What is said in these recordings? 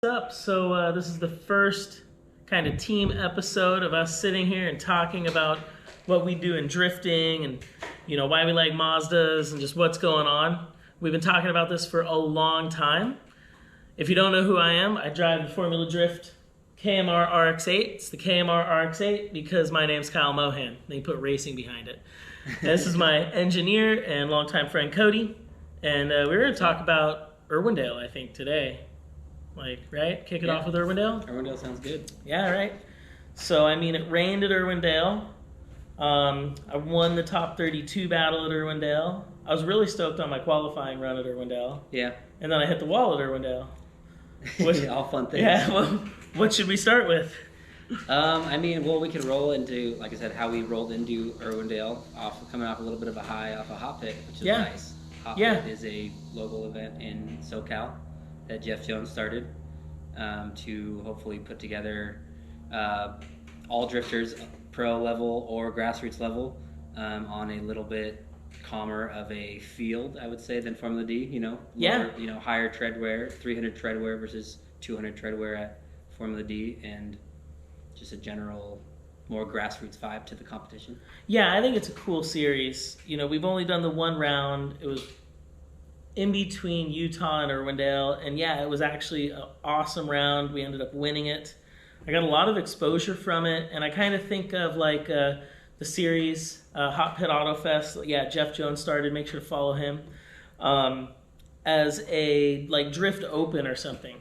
What's up? So this is the first kind of team episode of us sitting here and talking about what we do in drifting and why we like Mazdas and just what's going on. We've been talking about this for a long time. If you don't know who I am, I drive the Formula Drift KMR RX-8. It's the KMR RX-8 because my name's Kyle Mohan. They put racing behind it. This is my engineer and longtime friend Cody, and we're going to talk about Irwindale, I think, today. Right? Kick it off with Irwindale? Irwindale sounds good. Yeah, right. So, it rained at Irwindale. I won the top 32 battle at Irwindale. I was really stoked on my qualifying run at Irwindale. Yeah. And then I hit the wall at Irwindale. All fun things. Yeah, well, what should we start with? We could roll into, like I said, how we rolled into Irwindale, coming off a little bit of a high off a hot pit, which is nice. Hot pit is a local event in SoCal that Jeff Jones started to hopefully put together all drifters, pro level or grassroots level, on a little bit calmer of a field, I would say, than Formula D. Lower, higher tread wear, 300 tread wear versus 200 tread wear at Formula D, and just a general more grassroots vibe to the competition. Yeah, I think it's a cool series. We've only done the one round. It was in between Utah and Irwindale, and it was actually an awesome round. We ended up winning it. I got a lot of exposure from it, and I kind of think of the series Hot Pit Auto Fest. Yeah, Jeff Jones started. Make sure to follow him as a Drift Open or something.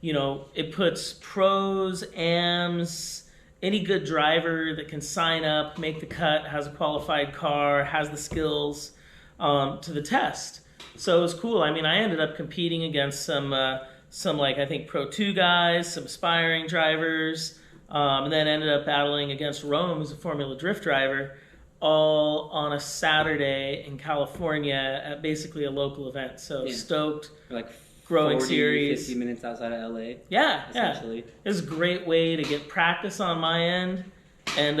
It puts pros, AMs, any good driver that can sign up, make the cut, has a qualified car, has the skills to the test. So it was cool. I ended up competing against some I think Pro 2 guys, some aspiring drivers, and then ended up battling against Rome, who's a Formula Drift driver, all on a Saturday in California at basically a local event. So stoked. Growing 40, series. 50 minutes outside of LA. Yeah. It was a great way to get practice on my end. And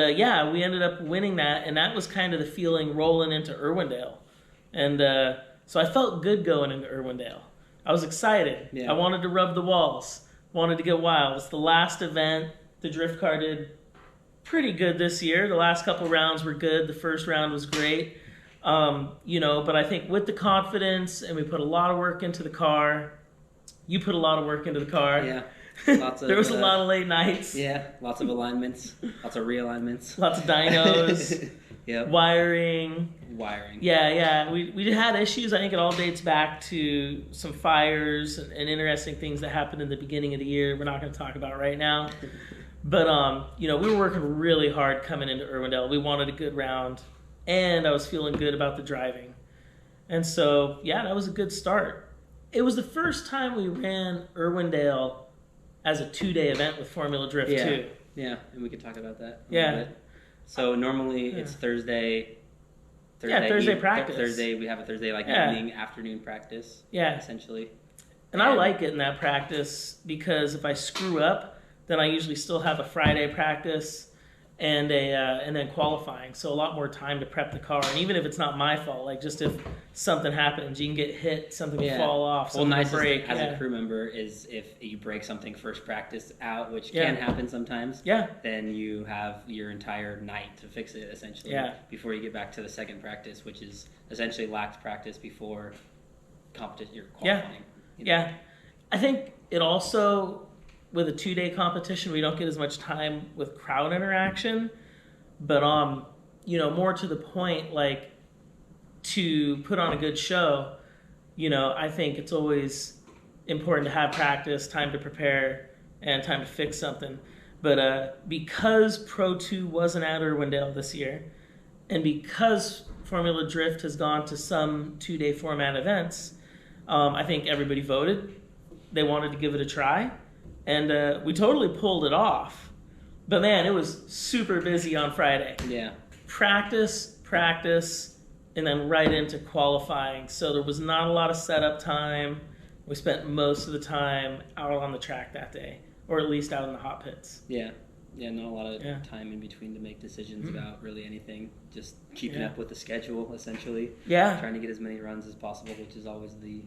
we ended up winning that, and that was kind of the feeling rolling into Irwindale. And so I felt good going into Irwindale. I was excited. Yeah. I wanted to rub the walls. Wanted to get wild. It's the last event. The drift car did pretty good this year. The last couple rounds were good. The first round was great. But I think with the confidence, and we put a lot of work into the car. You put a lot of work into the car. Yeah. There was a lot of late nights. Yeah, lots of alignments, lots of realignments. Lots of dynos. Yep. Wiring. Yeah. We had issues. I think it all dates back to some fires and interesting things that happened in the beginning of the year. We're not going to talk about right now. But, we were working really hard coming into Irwindale. We wanted a good round, and I was feeling good about the driving. And so, that was a good start. It was the first time we ran Irwindale as a 2-day event with Formula Drift too. Yeah, and we could talk about that a little bit. So normally it's Thursday practice. Thursday, we have a Thursday evening, afternoon practice. Yeah. Essentially. And I like getting that practice because if I screw up, then I usually still have a Friday practice and then qualifying. So a lot more time to prep the car. And even if it's not my fault, just if something happens, you can get hit, something will fall off, something will break. As a crew member is if you break something first practice out, which can happen sometimes, then you have your entire night to fix it, essentially, before you get back to the second practice, which is essentially lax practice before competition, you're qualifying. Yeah. I think it also, with a 2-day competition, we don't get as much time with crowd interaction, but more to the point, to put on a good show, I think it's always important to have practice, time to prepare, and time to fix something. But because Pro 2 wasn't at Irwindale this year, and because Formula Drift has gone to some 2-day format events, I think everybody voted. They wanted to give it a try. And we totally pulled it off. But man, it was super busy on Friday. Yeah. Practice, and then right into qualifying. So there was not a lot of setup time. We spent most of the time out on the track that day, or at least out in the hot pits. Yeah, not a lot of time in between to make decisions about really anything. Just keeping up with the schedule, essentially. Yeah. Trying to get as many runs as possible, which is always the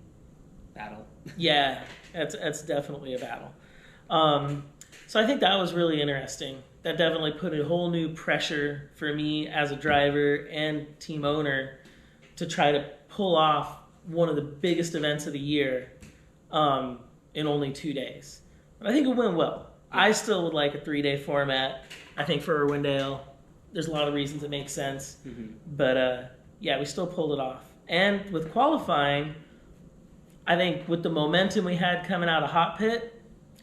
battle. Yeah, that's definitely a battle. So I think that was really interesting. That definitely put a whole new pressure for me as a driver and team owner to try to pull off one of the biggest events of the year in only 2 days. But I think it went well. I still would like a 3-day format. I think for Irwindale, there's a lot of reasons it makes sense. But yeah, we still pulled it off. And with qualifying, I think with the momentum we had coming out of hot pit,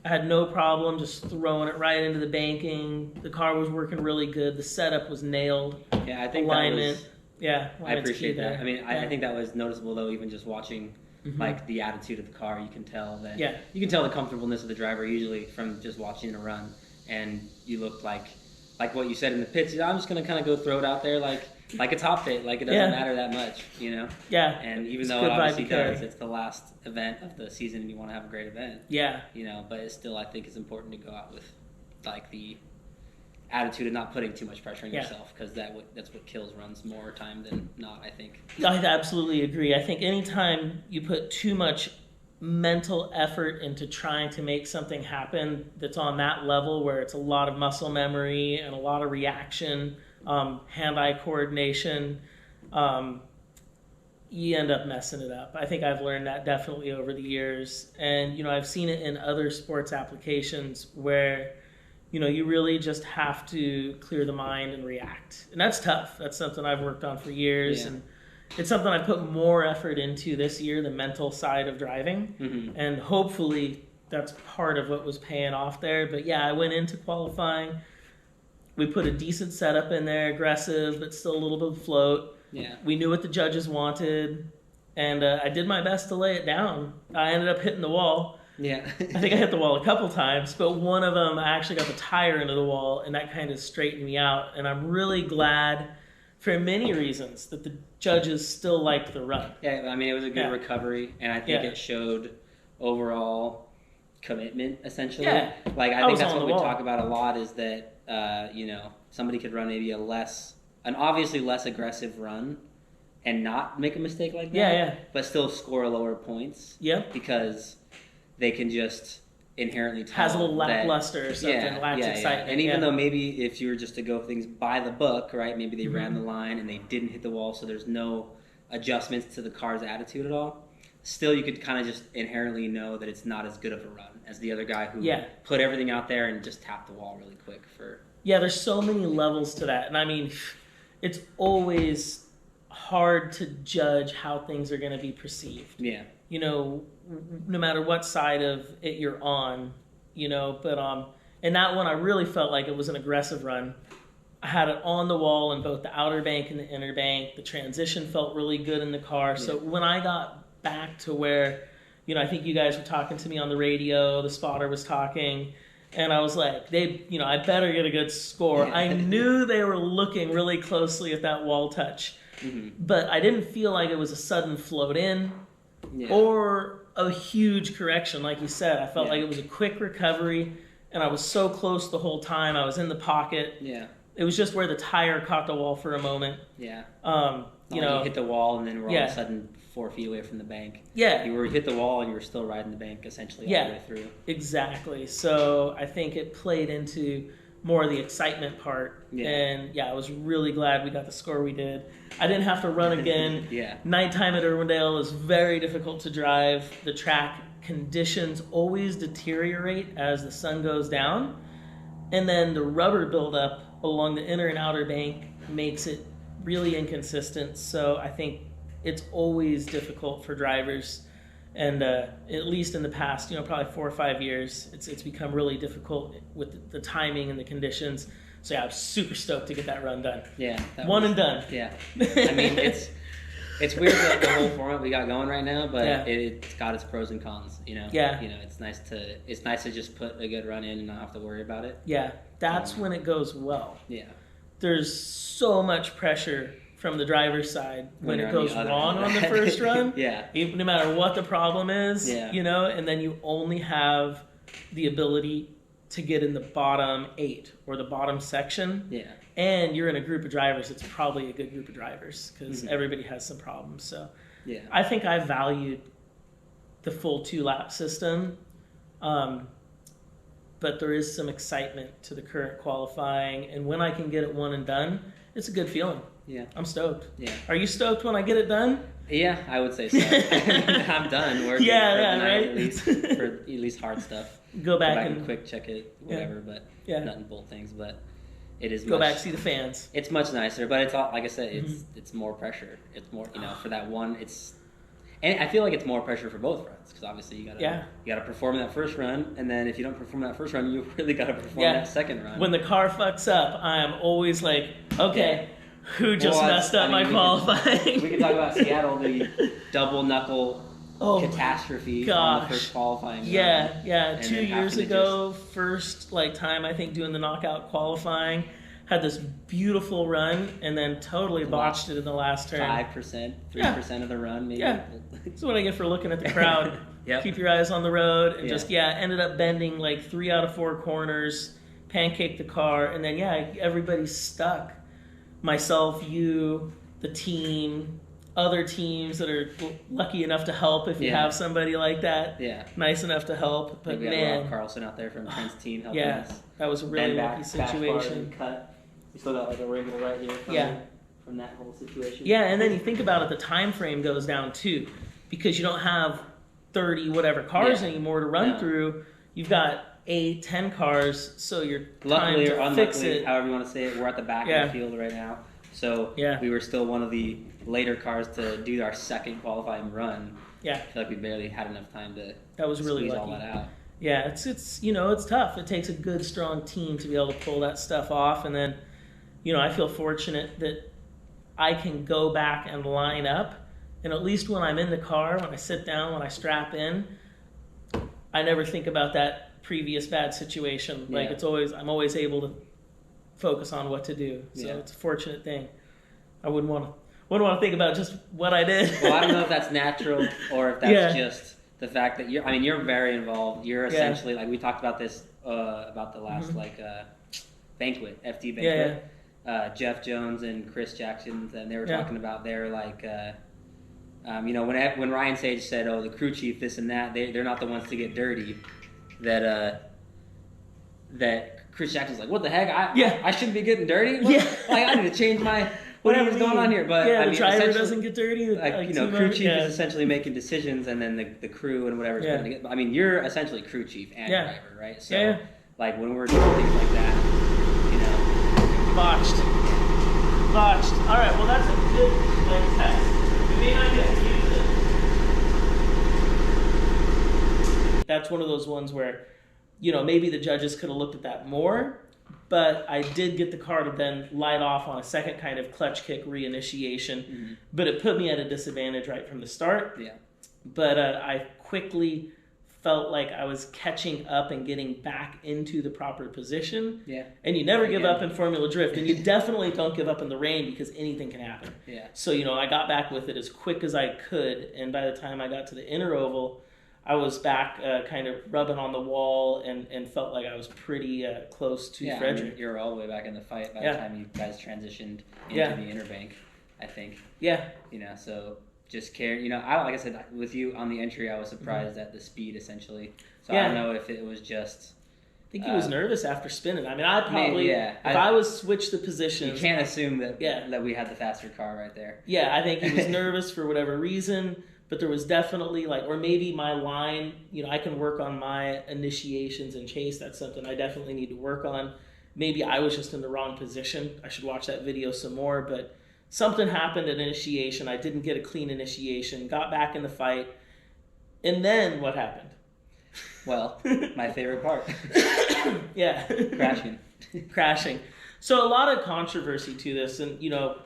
I had no problem just throwing it right into the banking. The car was working really good. The setup was nailed. Yeah, I think alignment. That was, yeah, I appreciate that. I mean, I think that was noticeable though, even just watching like the attitude of the car. You can tell that. Yeah. You can tell the comfortableness of the driver usually from just watching it run, and you looked like what you said in the pits. I'm just gonna kind of go throw it out there like it's hot pit, like it doesn't matter that much, you know. Yeah. And even though it obviously does, it's the last event of the season, and you want to have a great event. Yeah. You know, but it's still, I think it's important to go out with like the attitude of not putting too much pressure on yourself, because that's what kills runs more time than not, I think. I absolutely agree. I think anytime you put too much mental effort into trying to make something happen that's on that level where it's a lot of muscle memory and a lot of reaction, hand-eye coordination, you end up messing it up. I think I've learned that definitely over the years. And, you know, I've seen it in other sports applications where, you know, you really just have to clear the mind and react. And that's tough. That's something I've worked on for years. And it's something I put more effort into this year, the mental side of driving. And hopefully that's part of what was paying off there. But yeah, I went into qualifying. We put a decent setup in there, aggressive, but still a little bit of float. Yeah. We knew what the judges wanted, and I did my best to lay it down. I ended up hitting the wall. Yeah. I think I hit the wall a couple times, but one of them, I actually got the tire into the wall, and that kind of straightened me out. And I'm really glad, for many reasons, that the judges still liked the run. Yeah, I mean, it was a good recovery, and I think it showed overall commitment, essentially. Yeah. Like, I think that's what we talk about a lot, is that, you know, somebody could run maybe an obviously less aggressive run and not make a mistake like that, but still score lower points. Because they can just inherently tell has a little lackluster or something, lacks excitement. And even though maybe if you were just to go things by the book, right, maybe they ran the line and they didn't hit the wall, so there's no adjustments to the car's attitude at all, still you could kind of just inherently know that it's not as good of a run as the other guy who put everything out there and just tapped the wall really quick for... Yeah, there's so many levels to that. And I mean, it's always hard to judge how things are going to be perceived. Yeah. You know, no matter what side of it you're on, you know, but in that one I really felt like it was an aggressive run. I had it on the wall in both the outer bank and the inner bank. The transition felt really good in the car. So when I got back to where, you know, I think you guys were talking to me on the radio, the spotter was talking, and I was like, I better get a good score. I knew they were looking really closely at that wall touch, but I didn't feel like it was a sudden float in or a huge correction. Like you said, I felt like it was a quick recovery, and I was so close the whole time. I was in the pocket. Yeah. It was just where the tire caught the wall for a moment. Yeah. You know, you hit the wall, and then we're all of a sudden 4 feet away from the bank. Yeah. You hit the wall, and you were still riding the bank essentially all the way through. Exactly. So I think it played into more of the excitement part. Yeah. And I was really glad we got the score we did. I didn't have to run again. Nighttime at Irwindale is very difficult to drive. The track conditions always deteriorate as the sun goes down. And then the rubber buildup along the inner and outer bank makes it really inconsistent. So I think it's always difficult for drivers. And at least in the past, probably 4 or 5 years, it's become really difficult with the timing and the conditions. So I was super stoked to get that run done. Yeah. One and done. Yeah. I mean, it's weird that the whole format we got going right now, but it's got its pros and cons, Yeah. It's nice to just put a good run in and not have to worry about it. Yeah. That's when it goes well. Yeah. There's so much pressure from the driver's side when it goes wrong on the first run. No matter what the problem is, and then you only have the ability to get in the bottom 8 or the bottom section. Yeah. And you're in a group of drivers, it's probably a good group of drivers because everybody has some problems. So I think I valued the full 2-lap system but there is some excitement to the current qualifying, and when I can get it one and done, it's a good feeling. Yeah. I'm stoked. Yeah. Are you stoked when I get it done? Yeah, I would say so. I'm done working for the night, right? at least, for at least hard stuff. Go back and quick check it, whatever, but nut and bolt things. But it is go back, see the fans. It's much nicer, but it's all, like I said, it's more pressure. It's more, for that one. And I feel like it's more pressure for both runs, because obviously you gotta perform that first run, and then if you don't perform that first run, you really gotta perform that second run. When the car fucks up, I'm always like, okay. Who just messed up my qualifying? We can talk about Seattle, the double knuckle catastrophe on the first qualifying run. Yeah. 2 years ago, first time I think doing the knockout qualifying, had this beautiful run and then totally botched it in the last turn. 5%, 3% of the run, maybe. Yeah, that's what I get for looking at the crowd. Keep your eyes on the road, and just ended up bending like 3 out of 4 corners, pancaked the car, and then everybody's stuck. Myself, you, the team, other teams that are lucky enough to help if you have somebody like that. Yeah. Nice enough to help. But we got Rob Carlson out there from Trent's team helping us. That was a really lucky situation. Cut. We still got like a wrinkle right here from that whole situation. Yeah, and then you think about it, the time frame goes down too, because you don't have 30 whatever cars anymore to run through. You've got 8, 10 cars, so you're luckily time or to fix unluckily, it. However you want to say it, we're at the back of the field right now. So we were still one of the later cars to do our second qualifying run. Yeah, I feel like we barely had enough time to squeeze all that out. Yeah, it's it's tough. It takes a good, strong team to be able to pull that stuff off. And then, I feel fortunate that I can go back and line up. And at least when I'm in the car, when I sit down, when I strap in, I never think about that previous bad situation. Like I'm always able to focus on what to do. So it's a fortunate thing. I wouldn't want to think about just what I did. Well, I don't know if that's natural or if that's just the fact that you're very involved. You're essentially like we talked about this about the last banquet, FT banquet. Jeff Jones and Chris Jackson, and they were talking about their when Ryan Sage said, "Oh, the crew chief, this and that," they're not the ones to get dirty. That Chris Jackson's like, "What the heck? I shouldn't be getting dirty. I need to change my whatever's going on here." But the driver doesn't get dirty. Crew chief is essentially making decisions, and then the crew and whatever's going to get. I mean, you're essentially crew chief and driver, right? So when we're doing things like that, botched. All right, well that's a good test. We may not get to use it. That's one of those ones where, maybe the judges could have looked at that more, but I did get the car to then light off on a second kind of clutch kick reinitiation, but it put me at a disadvantage right from the start. Yeah. But I quickly felt like I was catching up and getting back into the proper position. Yeah. And you never give up in Formula Drift, and you definitely don't give up in the rain because anything can happen. Yeah. So, I got back with it as quick as I could, and by the time I got to the inner oval, I was back kind of rubbing on the wall and felt like I was pretty close to Frederick. You were all the way back in the fight by the time you guys transitioned into the inner bank, I think. Yeah. So just care. Like I said, with you on the entry, I was surprised at the speed, essentially. So I don't know if it was just... I think he was nervous after spinning. I mean, I probably... if I was switch the positions... You can't assume that we had the faster car right there. Yeah, I think he was nervous for whatever reason. But there was definitely or maybe my line, I can work on my initiations and chase. That's something I definitely need to work on. Maybe I was just in the wrong position. I should watch that video some more. But something happened at initiation. I didn't get a clean initiation, got back in the fight. And then what happened? Well, my favorite part. Crashing. So a lot of controversy to this. And,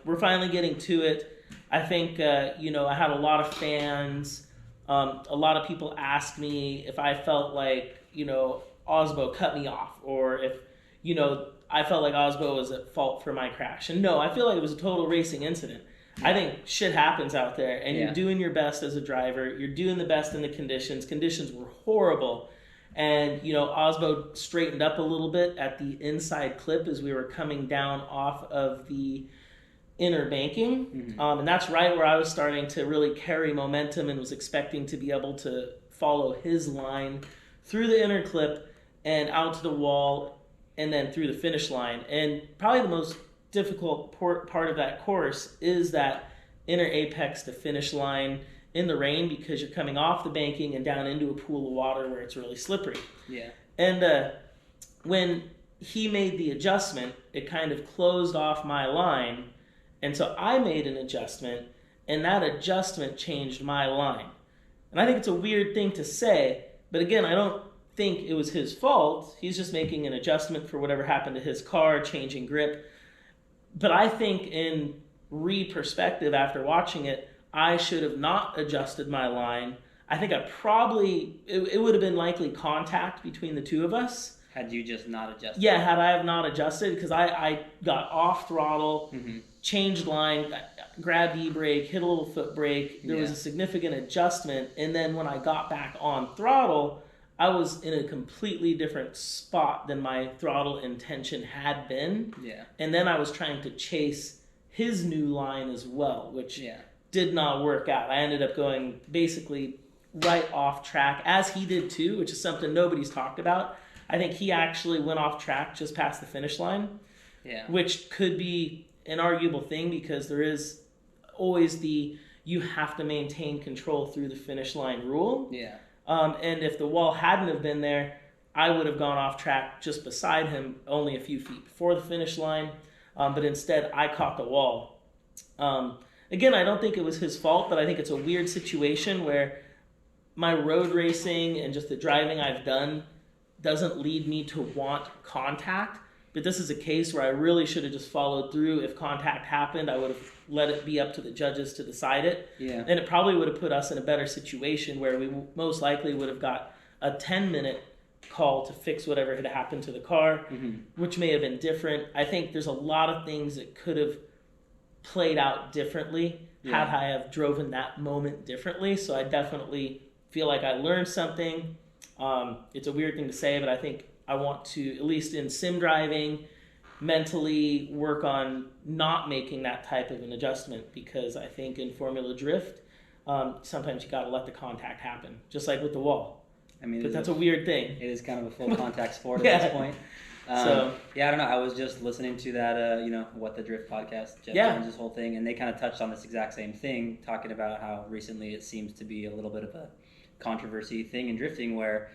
we're finally getting to it. I think, I had a lot of fans. A lot of people asked me if I felt like, Osbo cut me off, or if, I felt like Osbo was at fault for my crash. And no, I feel like it was a total racing incident. I think shit happens out there, and you're doing your best as a driver. You're doing the best in the conditions. Conditions were horrible. And, Osbo straightened up a little bit at the inside clip as we were coming down off of the inner banking, and that's right where I was starting to really carry momentum and was expecting to be able to follow his line through the inner clip and out to the wall, and then through the finish line. And probably the most difficult part of that course is that inner apex to finish line in the rain, because you're coming off the banking and down into a pool of water where it's really slippery. Yeah. And when he made the adjustment, it kind of closed off my line, and so I made an adjustment, and that adjustment changed my line. And I think it's a weird thing to say, but again, I don't think it was his fault. He's just making an adjustment for whatever happened to his car, changing grip. But I think in re-perspective after watching it, I should have not adjusted my line. I think it would have been likely contact between the two of us. Had you just not adjusted? Yeah, had I have not adjusted, because I got off throttle, changed line, grabbed e-brake, hit a little foot brake. There was a significant adjustment, and then when I got back on throttle, I was in a completely different spot than my throttle intention had been. Yeah. And then I was trying to chase his new line as well, which did not work out. I ended up going basically right off track, as he did too, which is something nobody's talked about. I think he actually went off track just past the finish line, which could be an arguable thing, because there is always you have to maintain control through the finish line rule. Yeah. And if the wall hadn't have been there, I would have gone off track just beside him, only a few feet before the finish line. But instead, I caught the wall. Again, I don't think it was his fault, but I think it's a weird situation where my road racing and just the driving I've done doesn't lead me to want contact. But this is a case where I really should have just followed through. If contact happened, I would have let it be up to the judges to decide it. Yeah. And it probably would have put us in a better situation where we most likely would have got a 10-minute call to fix whatever had happened to the car, which may have been different. I think there's a lot of things that could have played out differently had I have driven that moment differently. So I definitely feel like I learned something. It's a weird thing to say, but I think I want to, at least in sim driving, mentally work on not making that type of an adjustment, because I think in Formula Drift, sometimes you got to let the contact happen, just like with the wall. I mean, but that's a weird thing. It is kind of a full contact sport at this point. I don't know. I was just listening to that, What the Drift podcast, Jeff Jones' whole thing, and they kind of touched on this exact same thing, talking about how recently it seems to be a little bit of a controversy thing in drifting where,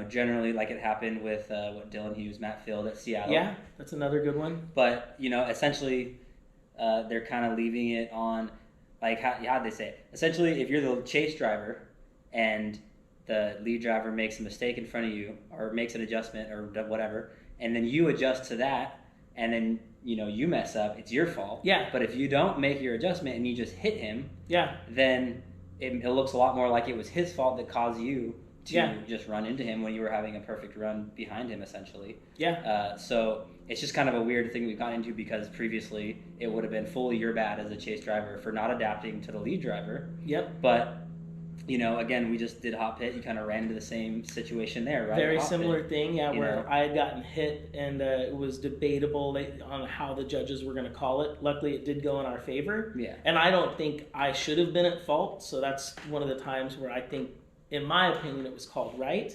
generally like it happened with Dylan Hughes, Matt Field at Seattle. Yeah, that's another good one. But, essentially they're kind of leaving it on, like, how'd they say it? Essentially, if you're the chase driver and the lead driver makes a mistake in front of you or makes an adjustment or whatever, and then you adjust to that, and then, you mess up, it's your fault. Yeah. But if you don't make your adjustment and you just hit him, then it looks a lot more like it was his fault that caused you to just run into him when you were having a perfect run behind him, essentially. So it's just kind of a weird thing we've gotten into, because previously it would have been fully your bad as a chase driver for not adapting to the lead driver. But, again, we just did hot pit. You kind of ran into the same situation there, right? Very similar thing, where I had gotten hit, and it was debatable on how the judges were going to call it. Luckily, it did go in our favor. And I don't think I should have been at fault, so that's one of the times where I think, in my opinion, it was called right.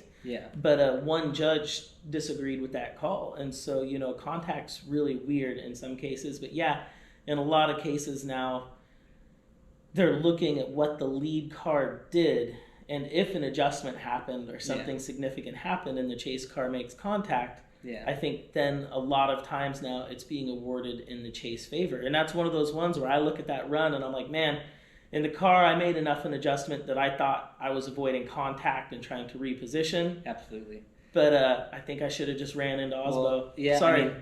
But one judge disagreed with that call. And so, contact's really weird in some cases. But in a lot of cases now, they're looking at what the lead car did. And if an adjustment happened or something significant happened and the chase car makes contact, I think then a lot of times now it's being awarded in the chase favor. And that's one of those ones where I look at that run and I'm like, man, in the car, I made enough an adjustment that I thought I was avoiding contact and trying to reposition. Absolutely. But I think I should have just ran into Oslo. Well, Sorry.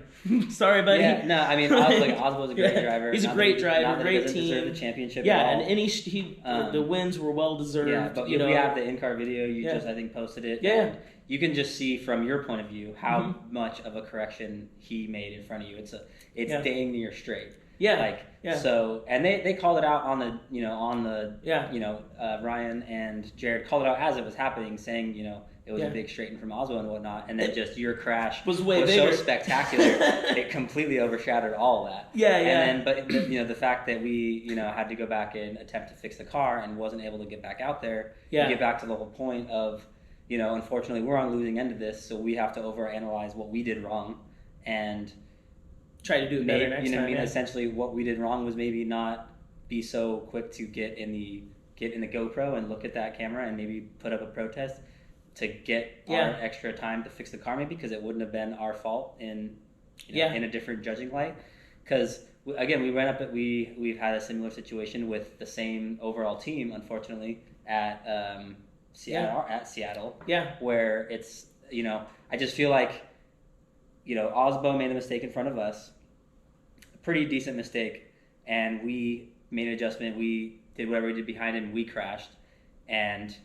Sorry, buddy. Oslo's a great driver. He's a great driver, great team. Deserve the championship. And the wins were well deserved. Yeah, but we have the in-car video. You just, I think, posted it. Yeah. And you can just see from your point of view how much of a correction he made in front of you. It's dang near straight. So, and they called it out on the Ryan and Jared called it out as it was happening, saying, it was a big straighten from Oslo and whatnot, and then just your crash was bigger. So spectacular, it completely overshadowed all of that. And then, but the fact that we, had to go back and attempt to fix the car and wasn't able to get back out there, you get back to the whole point of, unfortunately, we're on the losing end of this, so we have to overanalyze what we did wrong and try to do it better next time. Essentially, what we did wrong was maybe not be so quick to get in the GoPro and look at that camera and maybe put up a protest to get our extra time to fix the car, maybe, because it wouldn't have been our fault in a different judging light. Because again, we've had a similar situation with the same overall team, unfortunately, at Seattle. Where it's I just feel like Osbo made a mistake in front of us, a pretty decent mistake, and we made an adjustment. We did whatever we did behind him. We crashed, and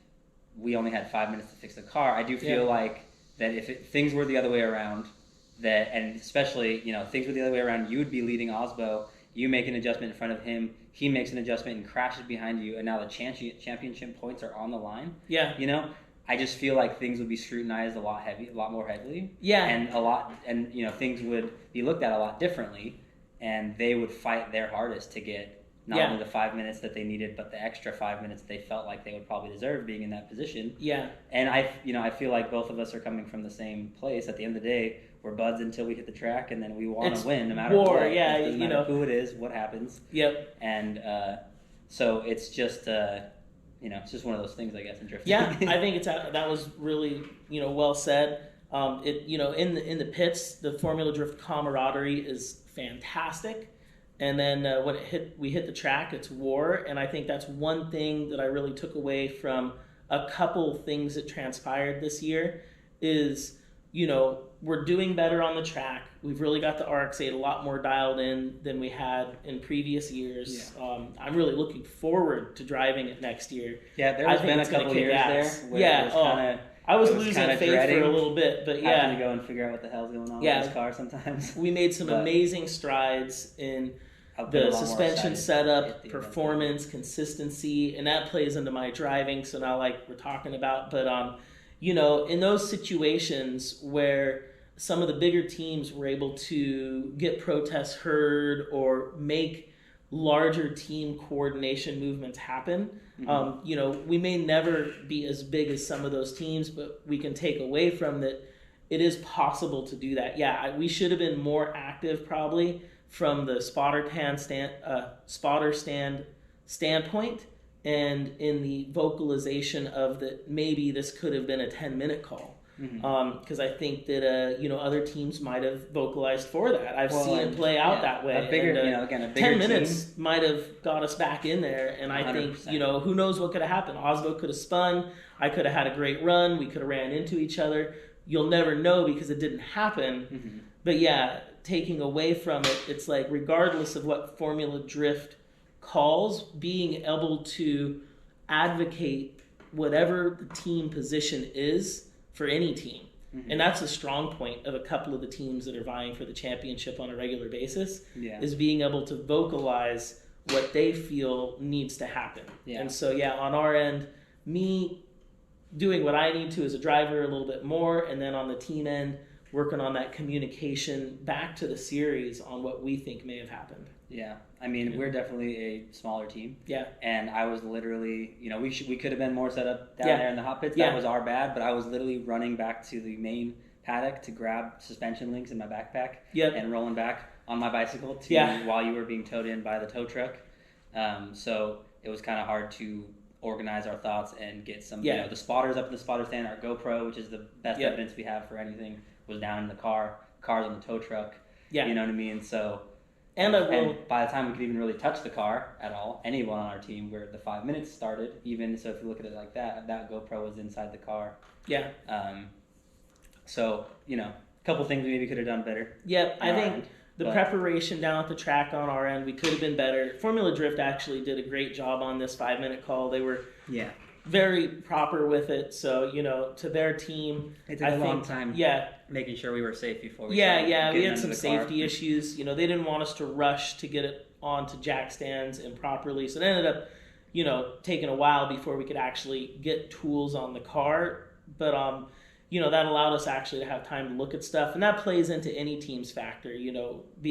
we only had 5 minutes to fix the car. I do feel like that if things were the other way around, and especially things were the other way around, you would be leading Osbo. You make an adjustment in front of him. He makes an adjustment and crashes behind you, and now the championship points are on the line. I just feel like things would be scrutinized a lot more heavily. And things would be looked at a lot differently, and they would fight their hardest to get not only the 5 minutes that they needed, but the extra 5 minutes they felt like they would probably deserve being in that position. And I feel like both of us are coming from the same place. At the end of the day, we're buds until we hit the track, and then we want to win no matter what. It doesn't matter who it is, what happens. And so it's just it's just one of those things, I guess, in drifting. I think that was really well said. In the pits, the Formula Drift camaraderie is fantastic. And then when we hit the track, it's war. And I think that's one thing that I really took away from a couple things that transpired this year is, we're doing better on the track. We've really got the RX-8 a lot more dialed in than we had in previous years. I'm really looking forward to driving it next year. There's been a couple years there where I was losing faith for a little bit, but having to go and figure out what the hell's going on with this car sometimes. We made some amazing strides in the suspension setup, performance, consistency, and that plays into my driving. So now, like we're talking about, but in those situations where some of the bigger teams were able to get protests heard or make larger team coordination movements happen. We may never be as big as some of those teams, but we can take away from that it is possible to do that. We should have been more active probably from the spotter stand standpoint, and in the vocalization of that maybe this could have been a 10-minute call. Because I think that other teams might have vocalized for that. I've seen it play out that way. A bigger 10 minutes might have got us back in there, and I 100%. Think who knows what could have happened. Osbo could have spun. I could have had a great run. We could have ran into each other. You'll never know because it didn't happen. But taking away from it, it's like regardless of what Formula Drift calls, being able to advocate whatever the team position is for any team. And that's a strong point of a couple of the teams that are vying for the championship on a regular basis, is being able to vocalize what they feel needs to happen. And so, on our end, me doing what I need to as a driver a little bit more, and then on the team end, working on that communication back to the series on what we think may have happened. We're definitely a smaller team. And I was literally, we could have been more set up down there in the hot pits. That was our bad, but I was literally running back to the main paddock to grab suspension links in my backpack and rolling back on my bicycle while you were being towed in by the tow truck. So it was kind of hard to organize our thoughts and get some, the spotters up in the spotter stand, our GoPro, which is the best evidence we have for anything, was down in the cars on the tow truck. You know what I mean? So, and by the time we could even really touch the car at all, anyone on our team, where the 5 minutes started, even so, if you look at it like that GoPro was inside the car. So, a couple things we maybe could have done better. I think the preparation down at the track on our end, we could have been better. Formula Drift actually did a great job on this 5-minute call. They were very proper with it. So, to their team, it took a long time making sure we were safe before we we had some safety issues. They didn't want us to rush to get it onto jack stands improperly. So it ended up, taking a while before we could actually get tools on the car. But, that allowed us actually to have time to look at stuff. And that plays into any team's factor, being